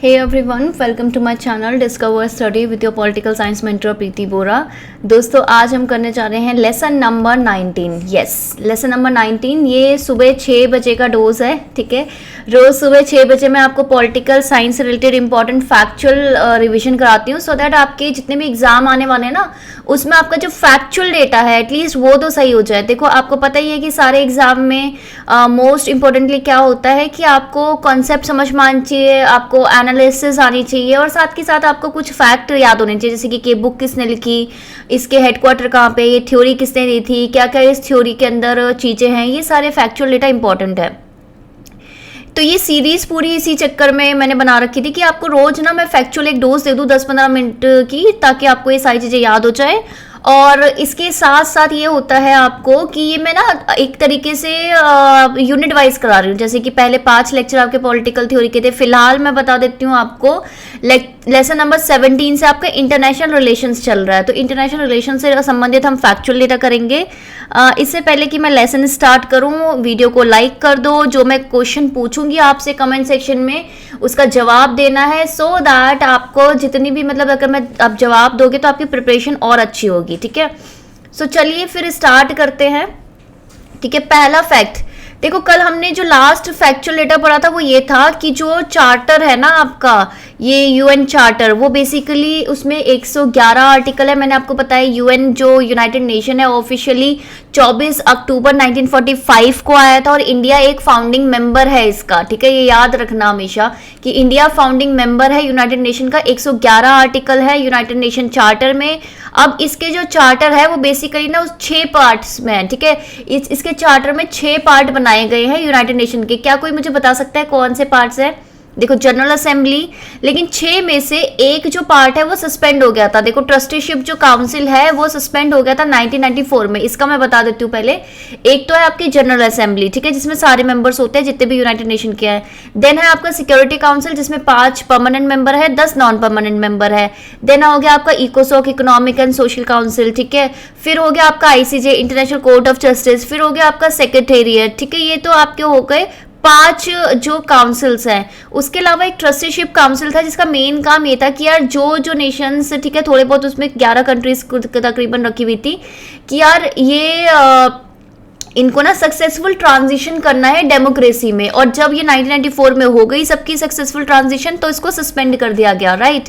Hey everyone, welcome to my channel Discover Study with your Political Science mentor प्रीति बोरा। दोस्तों आज हम करने जा रहे हैं lesson number 19। Yes, lesson number 19 ये सुबह 6 बजे का डोज है। ठीक है, रोज़ सुबह 6 बजे मैं आपको पॉलिटिकल साइंस से रिलेटेड इंपॉर्टेंट फैक्चुअल रिवीजन कराती हूँ, सो दैट आपके जितने भी एग्जाम आने वाले हैं ना, उसमें आपका जो फैक्चुअल डेटा है एटलीस्ट वो तो सही हो जाए। देखो आपको पता ही है कि सारे एग्जाम में मोस्ट इंपॉर्टेंटली क्या होता है कि आपको कॉन्सेप्ट समझ में आनी चाहिए, आपको एनालिसिस आनी चाहिए और साथ के साथ आपको कुछ फैक्ट याद होने चाहिए, जैसे कि बुक किसने लिखी, इसके हेडक्वार्टर कहाँ पे, ये थ्योरी किसने दी थी, क्या क्या इस थ्योरी के अंदर चीज़ें हैं, ये सारे फैक्चुअल डेटा इंपॉर्टेंट है। तो ये सीरीज पूरी इसी चक्कर में मैंने बना रखी थी कि आपको रोज ना मैं फैक्चुअल एक डोज दे दूँ 10-15 मिनट की, ताकि आपको ये सारी चीज़ें याद हो जाए। और इसके साथ साथ ये होता है आपको कि ये मैं ना एक तरीके से यूनिट वाइज करा रही हूँ, जैसे कि पहले 5 लेक्चर आपके पॉलिटिकल थ्योरी के थे। फिलहाल मैं बता देती हूँ आपको लेसन नंबर 17 से आपका इंटरनेशनल रिलेशंस चल रहा है, तो इंटरनेशनल रिलेशन से संबंधित हम फैक्चुअल डेटा करेंगे। इससे पहले कि मैं लेसन स्टार्ट करूँ, वीडियो को लाइक कर दो। जो मैं क्वेश्चन पूछूंगी आपसे कमेंट सेक्शन में उसका जवाब देना है, सो दैट आपको जितनी भी अगर आप जवाब दोगे तो आपकी प्रिपरेशन और अच्छी होगी। ठीक है, सो चलिए फिर स्टार्ट करते हैं। ठीक है, पहला फैक्ट देखो, कल हमने जो लास्ट फैक्चुअल डेटा पढ़ा था वो ये था कि जो चार्टर है ना आपका, ये यूएन चार्टर, वो बेसिकली उसमें 111 आर्टिकल है। मैंने आपको बताया यूएन जो यूनाइटेड नेशन है ऑफिशियली 24 अक्टूबर 1945 को आया था और इंडिया एक फाउंडिंग मेंबर है इसका। ठीक है, ये याद रखना हमेशा कि इंडिया फाउंडिंग मेंबर है यूनाइटेड नेशन का। 111 आर्टिकल है यूनाइटेड नेशन चार्टर में। अब इसके जो चार्टर है वो बेसिकली ना उस 6 पार्ट्स में है। ठीक है, इसके चार्टर में 6 पार्ट बनाए गए हैं यूनाइटेड नेशन के। क्या कोई मुझे बता सकता है कौन से पार्ट्स है? देखो, जनरल असेंबली, लेकिन 6 में से एक जो पार्ट है वो सस्पेंड हो गया था। देखो, ट्रस्टीशिप जो काउंसिल है वो सस्पेंड हो गया था 1994 में। इसका मैं बता देती हूँ पहले। एक तो है आपकी जनरल असेंबली, ठीक है, जिसमें सारे मेंबर्स होते हैं जितने भी यूनाइटेड नेशन के हैं। देन है आपका सिक्योरिटी काउंसिल, जिसमें 5 परमानेंट मेंबर है, 10 नॉन परमानेंट मेंबर है। देन हो गया आपका इकोसॉक, इकोनॉमिक एंड सोशल काउंसिल। ठीक है, फिर हो गया आपका ICJ, international court of justice. फिर हो गया आपका सेक्रेटेरिएट। ठीक है, ये तो आपके हो गए 5 जो काउंसिल्स हैं। उसके अलावा एक ट्रस्टीशिप काउंसिल था जिसका मेन काम ये था कि यार जो नेशंस, ठीक है, थोड़े बहुत उसमें 11 कंट्रीज तकरीबन रखी हुई थी, कि यार ये इनको ना सक्सेसफुल ट्रांजिशन करना है डेमोक्रेसी में। और जब ये 1994 में हो गई सबकी सक्सेसफुल ट्रांजिशन, तो इसको सस्पेंड कर दिया गया। राइट,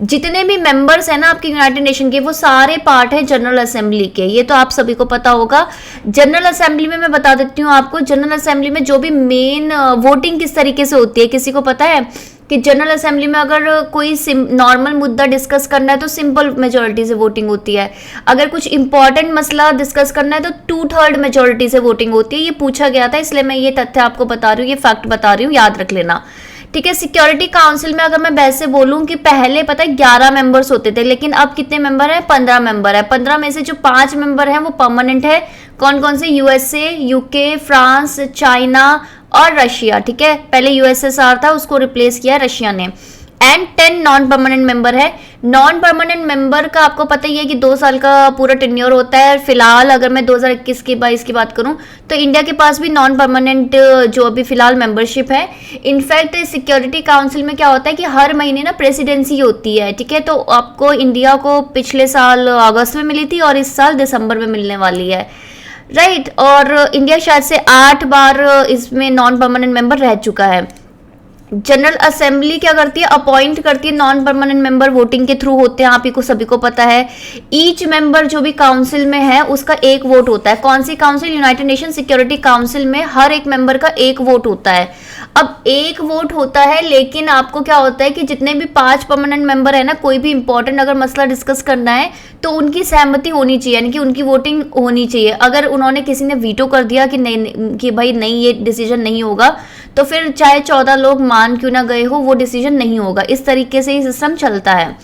जितने भी मेंबर्स हैं ना आपके यूनाइटेड नेशन के, वो सारे पार्ट हैं जनरल असेंबली के। ये तो आप सभी को पता होगा। जनरल असेंबली में मैं बता देती हूँ आपको, जनरल असेंबली में जो भी मेन वोटिंग किस तरीके से होती है, किसी को पता है कि जनरल असेंबली में अगर कोई नॉर्मल मुद्दा डिस्कस करना है तो सिंपल मेजोरिटी से वोटिंग होती है। अगर कुछ इंपॉर्टेंट मसला डिस्कस करना है तो 2/3 मेजोरिटी से वोटिंग होती है। ये पूछा गया था, इसलिए मैं ये तथ्य आपको बता रही हूँ, ये फैक्ट बता रही हूँ, याद रख लेना। ठीक है, सिक्योरिटी काउंसिल में अगर मैं वैसे बोलूं कि पहले पता है 11 मेंबर्स होते थे, लेकिन अब कितने मेंबर हैं? 15 मेंबर है। 15 में से जो 5 मेंबर हैं वो परमानेंट है। कौन कौन से? यूएसए, यूके, फ्रांस, चाइना और रशिया। ठीक है, पहले यूएसएसआर था, उसको रिप्लेस किया रशिया ने। एंड 10 नॉन परमानेंट मेंबर है। नॉन परमानेंट मेंबर का आपको पता ही है कि 2 साल का पूरा टेन्योर होता है। फिलहाल अगर मैं 2021-22 की बात करूं तो इंडिया के पास भी नॉन परमानेंट जो अभी फिलहाल मेंबरशिप है। इनफैक्ट सिक्योरिटी काउंसिल में क्या होता है कि हर महीने ना प्रेसिडेंसी होती है। ठीक है, तो आपको इंडिया को पिछले साल अगस्त में मिली थी और इस साल दिसंबर में मिलने वाली है। राइट, और इंडिया शायद से 8 बार इसमें नॉन परमानेंट मेंबर रह चुका है। जनरल असेंबली क्या करती है? अपॉइंट करती है नॉन परमानेंट मेंबर, वोटिंग के थ्रू होते हैं, आप ही को सभी को पता है। ईच मेंबर जो भी काउंसिल में है उसका एक वोट होता है। कौन सी council? United Nation Security Council में हर एक मेंबर का एक वोट होता है। अब एक वोट होता है, लेकिन आपको क्या होता है कि जितने भी 5 परमानेंट मेंबर है ना, कोई भी इंपॉर्टेंट अगर मसला डिस्कस करना है तो उनकी सहमति होनी चाहिए, यानी कि उनकी वोटिंग होनी चाहिए। अगर उन्होंने किसी ने वीटो कर दिया कि नहीं, कि भाई नहीं ये डिसीजन नहीं होगा, तो फिर चाहे 14 लोग मान क्यों ना गए हो, वो डिसीजन नहीं होगा। इस तरीके से ही सिस्टम चलता है।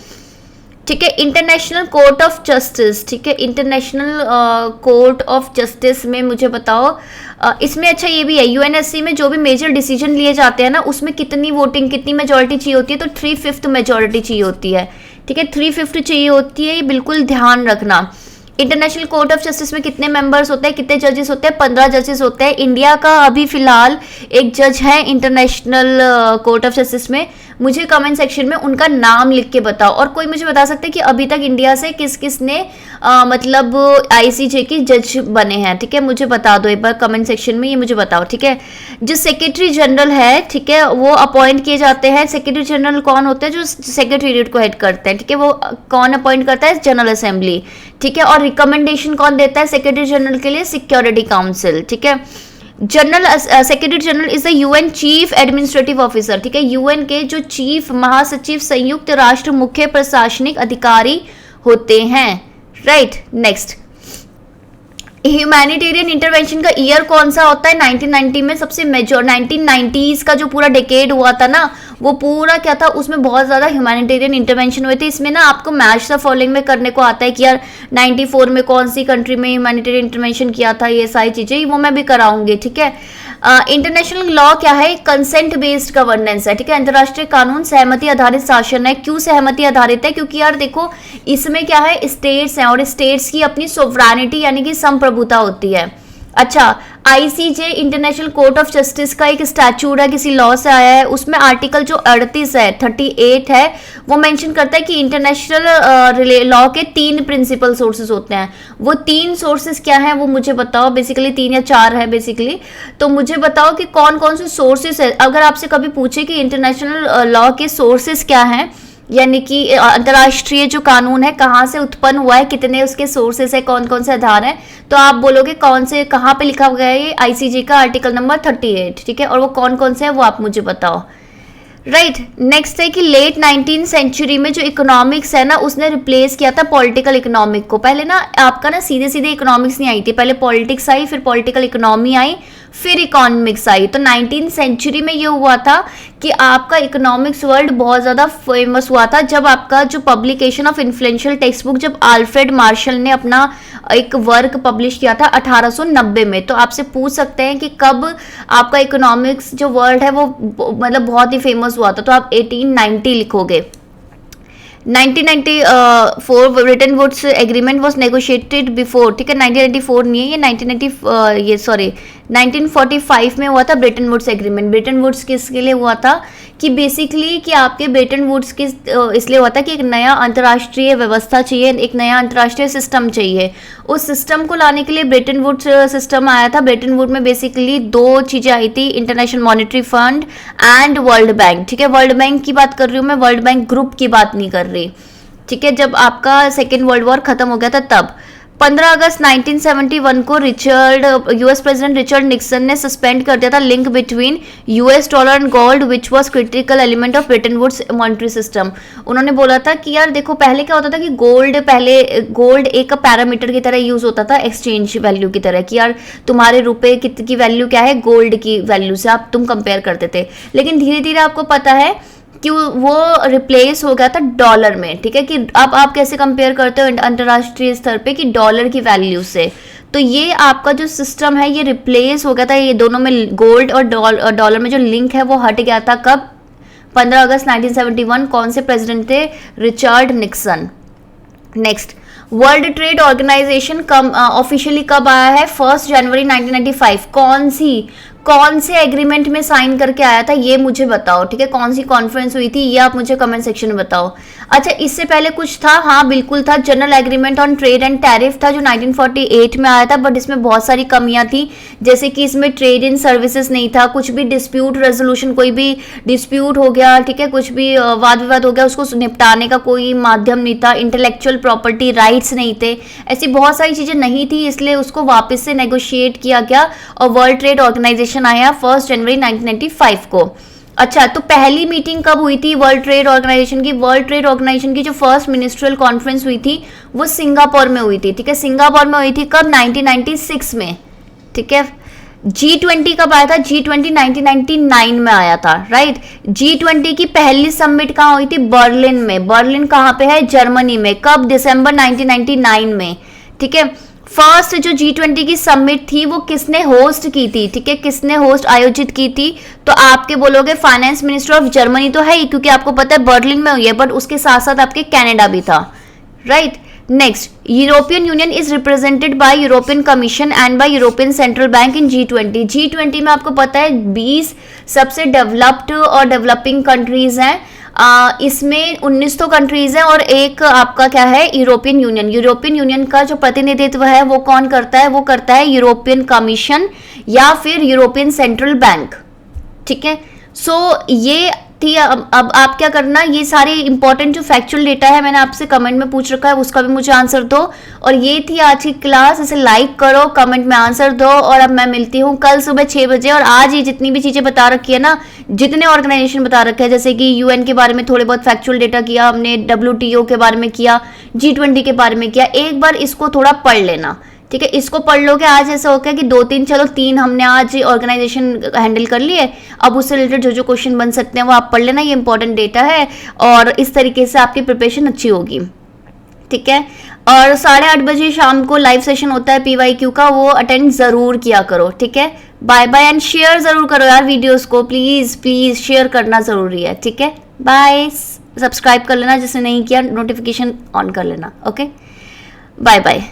ठीक है, इंटरनेशनल कोर्ट ऑफ जस्टिस। ठीक है, इंटरनेशनल कोर्ट ऑफ जस्टिस में मुझे बताओ, इसमें अच्छा ये भी है, यूएनएससी में जो भी मेजर डिसीजन लिए जाते हैं ना, उसमें कितनी वोटिंग, कितनी मेजोरिटी चाहिए होती है? तो 3/5 मेजोरिटी चाहिए होती है। ठीक है, 3/5 चाहिए होती है, ये बिल्कुल ध्यान रखना। इंटरनेशनल कोर्ट ऑफ जस्टिस में कितने मेंबर्स होते हैं, कितने जजेस होते हैं? 15 जजेस होते हैं। इंडिया का अभी फिलहाल एक जज है इंटरनेशनल कोर्ट ऑफ जस्टिस में, मुझे कमेंट सेक्शन में उनका नाम लिख के बताओ। और कोई मुझे बता सकता है कि अभी तक इंडिया से किस किस ने मतलब आईसीजे की जज बने हैं, ठीक है, मुझे बता दो एक बार कमेंट सेक्शन में, ये मुझे बताओ, ठीक है। जो सेक्रेटरी जनरल है, ठीक है, वो अपॉइंट किए जाते हैं। सेक्रेटरी जनरल कौन होते हैं? जो सेक्रेटरीट को हेड करते हैं, ठीक है, वो कौन अपॉइंट करता है? जनरल असेंबली, ठीक है। और रिकमेंडेशन कौन देता है सेक्रेटरी जनरल के लिए? सिक्योरिटी काउंसिल, ठीक है। General secretary general is the UN chief administrative officer, ठीक है, यूएन के जो चीफ महासचिव संयुक्त राष्ट्र मुख्य प्रशासनिक अधिकारी होते हैं, राइट। नेक्स्ट, ह्यूमैनिटेरियन इंटरवेंशन का ईयर कौन सा होता है? 1990 में सबसे मेजर 1990s का जो पूरा डेकेड हुआ था ना, वो पूरा क्या था, उसमें बहुत ज़्यादा ह्यूमैनिटेरियन इंटरवेंशन हुए थे। इसमें ना आपको मैच द फॉलोइंग में करने को आता है कि यार 94 में कौन सी कंट्री में ह्यूमैनिटेरियन इंटरवेंशन किया था, ये सारी चीज़ें वो मैं भी कराऊंगी, ठीक है। इंटरनेशनल लॉ क्या है? कंसेंट बेस्ड गवर्नेंस है, ठीक है। अंतर्राष्ट्रीय कानून सहमति आधारित शासन है। क्यों सहमति आधारित है? क्योंकि यार देखो इसमें क्या है, स्टेट्स हैं और स्टेट्स की अपनी सोवरेनिटी यानी कि संप्रभुता होती है। अच्छा, ICJ international court of justice का एक स्टैच्यूट है, किसी लॉ से आया है। उसमें आर्टिकल जो 38 है वो मेंशन करता है कि इंटरनेशनल लॉ के 3 प्रिंसिपल सोर्सेज होते हैं। वो 3 सोर्सेज क्या हैं वो मुझे बताओ। बेसिकली 3 या 4 है बेसिकली, तो मुझे बताओ कि कौन कौन से सोर्सेज है। अगर आपसे कभी पूछे कि इंटरनेशनल लॉ के सोर्सेज क्या हैं, यानी कि अंतर्राष्ट्रीय जो कानून है कहाँ से उत्पन्न हुआ है, कितने उसके सोर्सेस है, कौन कौन से आधार हैं, तो आप बोलोगे कौन से, कहाँ पे लिखा हुआ है? ये आईसीजे का आर्टिकल नंबर 38, ठीक है। और वो कौन कौन से है वो आप मुझे बताओ, राइट। नेक्स्ट है कि लेट 19th सेंचुरी में जो इकोनॉमिक्स है ना, उसने रिप्लेस किया था पॉलिटिकल इकोनॉमिक को। पहले ना आपका ना सीधे सीधे इकोनॉमिक्स नहीं आई थी, पहले पॉलिटिक्स आई, फिर पॉलिटिकल इकोनॉमी आई, फिर इकोनॉमिक्स आई। तो 19th सेंचुरी में ये हुआ था कि आपका इकोनॉमिक्स वर्ल्ड बहुत ज़्यादा फेमस हुआ था जब आपका जो publication of influential text book, जब आल्फ्रेड मार्शल ने अपना एक वर्क पब्लिश किया था 1890 में। तो आपसे पूछ सकते हैं कि कब आपका इकोनॉमिक्स जो वर्ल्ड है वो मतलब बहुत ही फेमस हुआ था, तो आप 1890 लिखोगे। 1994 Bretton Woods agreement was negotiated before, ठीक है, 1994 नहीं है ये, 1945 में हुआ था Bretton Woods agreement. Bretton Woods किसके लिए हुआ था? कि बेसिकली कि आपके ब्रिटेन वुड्स किस इसलिए हुआ था कि एक नया अंतर्राष्ट्रीय व्यवस्था चाहिए, एक नया अंतर्राष्ट्रीय सिस्टम चाहिए। उस सिस्टम को लाने के लिए ब्रिटेन वुड्स सिस्टम आया था। ब्रिटेन वुड में बेसिकली 2 चीज़ें आई थी, international monetary fund and world bank, ठीक है। वर्ल्ड बैंक की बात कर रही हूँ मैं, वर्ल्ड बैंक ग्रुप की बात नहीं कर रही, ठीक है। जब आपका सेकेंड वर्ल्ड वॉर खत्म हो गया था तब 15 अगस्त 1971 को यूएस प्रेसिडेंट रिचर्ड निक्सन ने सस्पेंड कर दिया था link between US dollar and gold which was critical element of Bretton Woods monetary system. उन्होंने बोला था कि यार देखो पहले क्या होता था कि गोल्ड एक पैरामीटर की तरह यूज होता था, एक्सचेंज वैल्यू की तरह, कि यार तुम्हारे रुपए की वैल्यू क्या है, गोल्ड की वैल्यू से तुम कंपेयर करते थे। लेकिन धीरे धीरे आपको पता है कि वो रिप्लेस हो गया था डॉलर में, ठीक है। कि अब आप कैसे कंपेयर करते हो अंतर्राष्ट्रीय स्तर पे? कि डॉलर की वैल्यू से। तो ये आपका जो सिस्टम है ये रिप्लेस हो गया था, ये दोनों में गोल्ड और डॉलर में जो लिंक है वो हट गया था। कब? 15 अगस्त 1971। कौन से प्रेसिडेंट थे? Richard Nixon. Next, world trade organization officially कब आया है? 1 जनवरी 1995। कौन से एग्रीमेंट में साइन करके आया था ये मुझे बताओ, ठीक है। कौन सी कॉन्फ्रेंस हुई थी ये आप मुझे कमेंट सेक्शन में बताओ। अच्छा, इससे पहले कुछ था? हाँ बिल्कुल था, general agreement on trade and tariff था जो 1948 में आया था, बट इसमें बहुत सारी कमियां थी, जैसे कि इसमें ट्रेड इन सर्विसेज नहीं था, कुछ भी डिस्प्यूट रेजोल्यूशन, कोई भी डिस्प्यूट हो गया, ठीक है, कुछ भी वाद विवाद हो गया, उसको निपटाने का कोई माध्यम नहीं था, इंटेलेक्चुअल प्रॉपर्टी राइट्स नहीं थे, ऐसी बहुत सारी चीजें नहीं थी, इसलिए उसको वापस से नेगोशिएट किया गया और वर्ल्ड ट्रेड ऑर्गेनाइजेशन आया 1 जनवरी 1995 को। अच्छा, तो पहली मीटिंग कब हुई थी वर्ल्ड ट्रेड ऑर्गेनाइजेशन की? वर्ल्ड ट्रेड ऑर्गेनाइजेशन की जो फर्स्ट मिनिस्ट्रियल कॉन्फ्रेंस हुई थी वो सिंगापुर में हुई थी, ठीक है। सिंगापुर में हुई थी कब? 1996 में, ठीक है। G20 कब आया था? G20 1999 में आया था, राइट। G20 की पहली समिट कहाँ हुई थी? बर्लिन में। बर्लिन कहाँ पे है? जर्मनी में। कब? दिसंबर 1999 में, ठीक है। फर्स्ट जो G20 की समिट थी वो किसने होस्ट की थी, ठीक है, किसने होस्ट आयोजित की थी? तो आपके बोलोगे फाइनेंस मिनिस्टर ऑफ जर्मनी तो है ही, क्योंकि आपको पता है बर्लिन में हुई है, बट उसके साथ साथ आपके कनाडा भी था, right. Next, European union is represented by European commission and bye European central bank in G20। G20 में आपको पता है 20 सबसे डेवलप्ड और डेवलपिंग कंट्रीज हैं। इसमें 19 तो कंट्रीज हैं और एक आपका क्या है, यूरोपियन यूनियन। यूरोपियन यूनियन का जो प्रतिनिधित्व है वो कौन करता है, वो करता है यूरोपियन कमीशन या फिर यूरोपियन सेंट्रल बैंक। ठीक है, सो ये थी। अब आप क्या करना, ये सारे इंपॉर्टेंट जो फैक्चुअल डेटा है मैंने आपसे कमेंट में पूछ रखा है, उसका भी मुझे आंसर दो। और ये थी आज की क्लास, इसे लाइक करो, कमेंट में आंसर दो। और अब मैं मिलती हूँ कल सुबह 6 बजे। और आज ये जितनी भी चीजें बता रखी है ना, जितने ऑर्गेनाइजेशन बता रखे हैं, जैसे कि UN के बारे में थोड़े बहुत फैक्चुअल डेटा किया हमने, WTO के बारे में किया, G20 के बारे में किया, एक बार इसको थोड़ा पढ़ लेना। ठीक है, इसको पढ़ लोगे, आज ऐसा हो गया कि 2-3, चलो 3 हमने आज ऑर्गेनाइजेशन हैंडल कर लिए। अब उससे रिलेटेड जो जो क्वेश्चन बन सकते हैं वो आप पढ़ लेना, ये इंपॉर्टेंट डेटा है और इस तरीके से आपकी प्रिपरेशन अच्छी होगी। ठीक है, और 8:30 बजे शाम को लाइव सेशन होता है PYQ का, वो अटेंड जरूर किया करो। ठीक है, बाय बाय एंड शेयर जरूर करो यार वीडियोस को, प्लीज प्लीज शेयर करना जरूरी है। ठीक है, बाय, सब्सक्राइब कर लेना जिसने नहीं किया, नोटिफिकेशन ऑन कर लेना। Okay, bye bye.